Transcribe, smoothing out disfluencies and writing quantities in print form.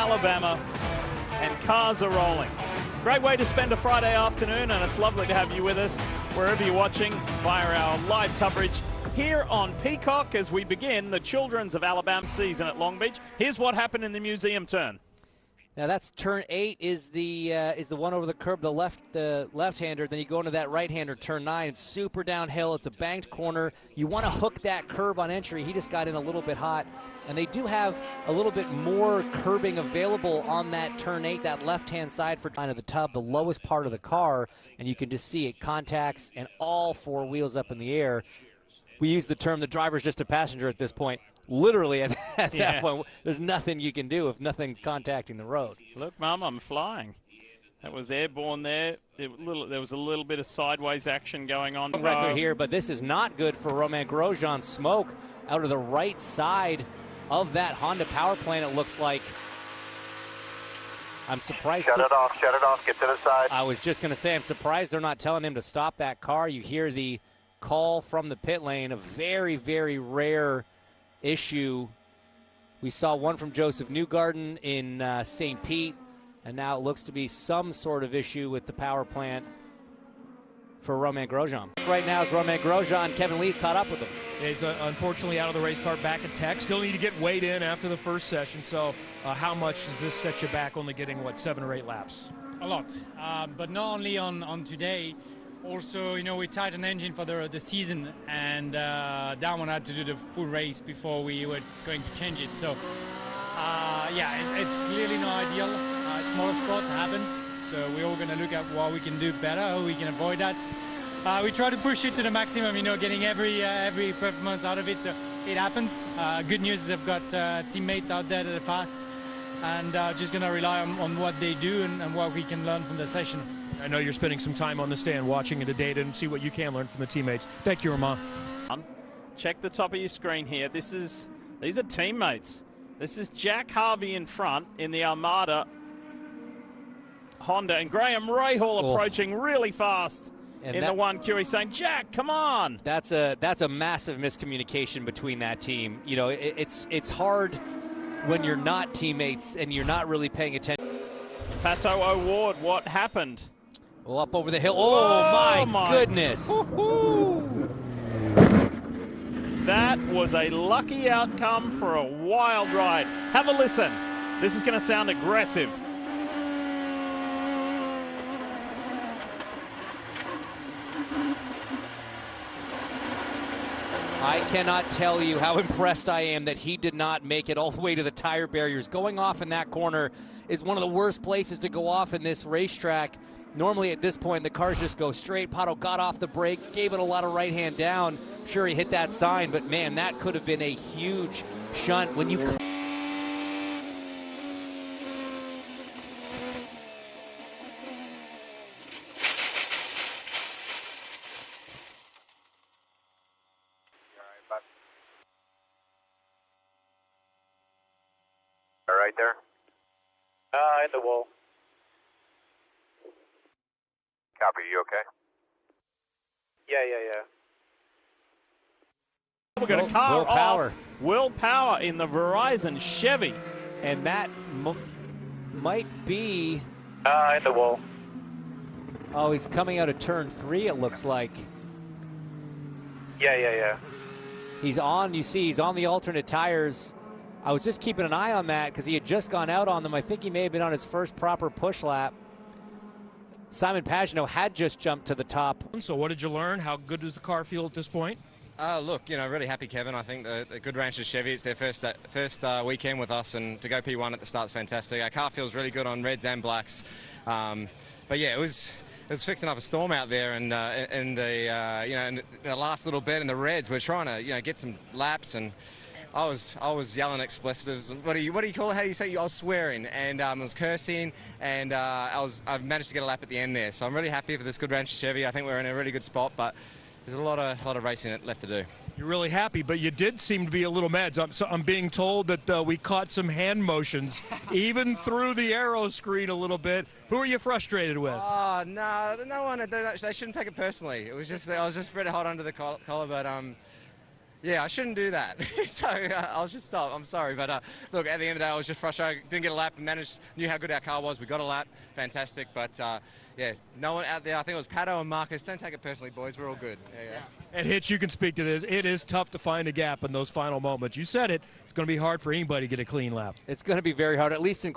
Alabama, and cars are rolling. Great way to spend a Friday afternoon, and it's lovely to have you with us wherever you're watching via our live coverage here on Peacock as we begin the Children's of Alabama season at Long Beach. Here's what happened in the museum turn. Now that's turn 8 is the one over the curb, the left-hander. Then you go into that right-hander, turn 9. It's super downhill. It's a banked corner. You want to hook that curb on entry. He just got in a little bit hot. And they do have a little bit more curbing available on that turn 8, that left-hand side for kind of the tub, the lowest part of the car. And you can just see it contacts and all 4 wheels up in the air. We use the term the driver's just a passenger at this point. Literally at that point, there's nothing you can do if nothing's contacting the road. Look, Mum, I'm flying. That was airborne there. There was a little bit of sideways action going on. Record here, but this is not good for Romain Grosjean. Smoke out of the right side of that Honda power plant, it looks like. I'm surprised. Shut it off, get to the side. I was just going to say, I'm surprised they're not telling him to stop that car. You hear the call from the pit lane, a very, very rare issue. We saw one from Joseph Newgarden in St. Pete, and now it looks to be some sort of issue with the power plant for Romain Grosjean. Right now is Romain Grosjean. Kevin Lee's caught up with him. Yeah, he's unfortunately out of the race car, back at Tech. Still need to get weighed in after the first session. So how much does this set you back, only getting, 7 or 8 laps? A lot, but not only on today. Also, we tightened the engine for the season, and Damon had to do the full race before we were going to change it. So, it's clearly not ideal. It's motorsport, it happens. So we're all going to look at what we can do better, how we can avoid that. We try to push it to the maximum, getting every performance out of it. So it happens. Good news is I've got teammates out there that are fast, and just going to rely on what they do and what we can learn from the session. I know you're spending some time on the stand watching the data and see what you can learn from the teammates. Thank you, Romain. Check the top of your screen here. These are teammates. This is Jack Harvey in front in the Armada Honda, and Graham Rahal approaching really fast in the 1Q. He's saying, Jack, come on. That's a massive miscommunication between that team. It's hard when you're not teammates and you're not really paying attention. Pato O'Ward, what happened? Well, up over the hill. Oh, my goodness. That was a lucky outcome for a wild ride. Have a listen. This is going to sound aggressive. I cannot tell you how impressed I am that he did not make it all the way to the tire barriers. Going off in that corner is one of the worst places to go off in this racetrack. Normally at this point, the cars just go straight. Pato got off the brake, gave it a lot of right hand down. Sure, he hit that sign, but man, that could have been a huge shunt. When you... Right there. In the wall. Copy, you okay? Yeah. We've got a car off. Will Power in the Verizon Chevy. And that might be... in the wall. Oh, he's coming out of turn 3, it looks like. Yeah. He's on, you see, he's on the alternate tires. I was just keeping an eye on that because he had just gone out on them. I think he may have been on his first proper push lap. Simon Pagenaud had just jumped to the top. So what did you learn? How good does the car feel at this point? Look, really happy, Kevin. I think the Good Ranchers Chevy, it's their first weekend with us, and to go P1 at the start's fantastic. Our car feels really good on reds and blacks. But yeah, it was fixing up a storm out there, and in the last little bit in the reds, we're trying to get some laps, and I was yelling expletives. What do you call it? How do you say? I was swearing, and I was cursing, and I've managed to get a lap at the end there. So I'm really happy for this Good Ranchers Chevy. I think we're in a really good spot, but there's a lot of racing left to do. You're really happy, but you did seem to be a little mad. So I'm being told that we caught some hand motions, even through the aero screen a little bit. Who are you frustrated with? Oh, no one. They shouldn't take it personally. It was just I was just pretty hot under the collar, but Yeah, I shouldn't do that. So I'll just stop. I'm sorry. But look, at the end of the day, I was just frustrated. Didn't get a lap. Knew how good our car was. We got a lap. Fantastic. But yeah, no one out there. I think it was Pato and Marcus. Don't take it personally, boys. We're all good. Yeah. And Hitch, you can speak to this. It is tough to find a gap in those final moments. You said it. It's going to be hard for anybody to get a clean lap. It's going to be very hard, at least in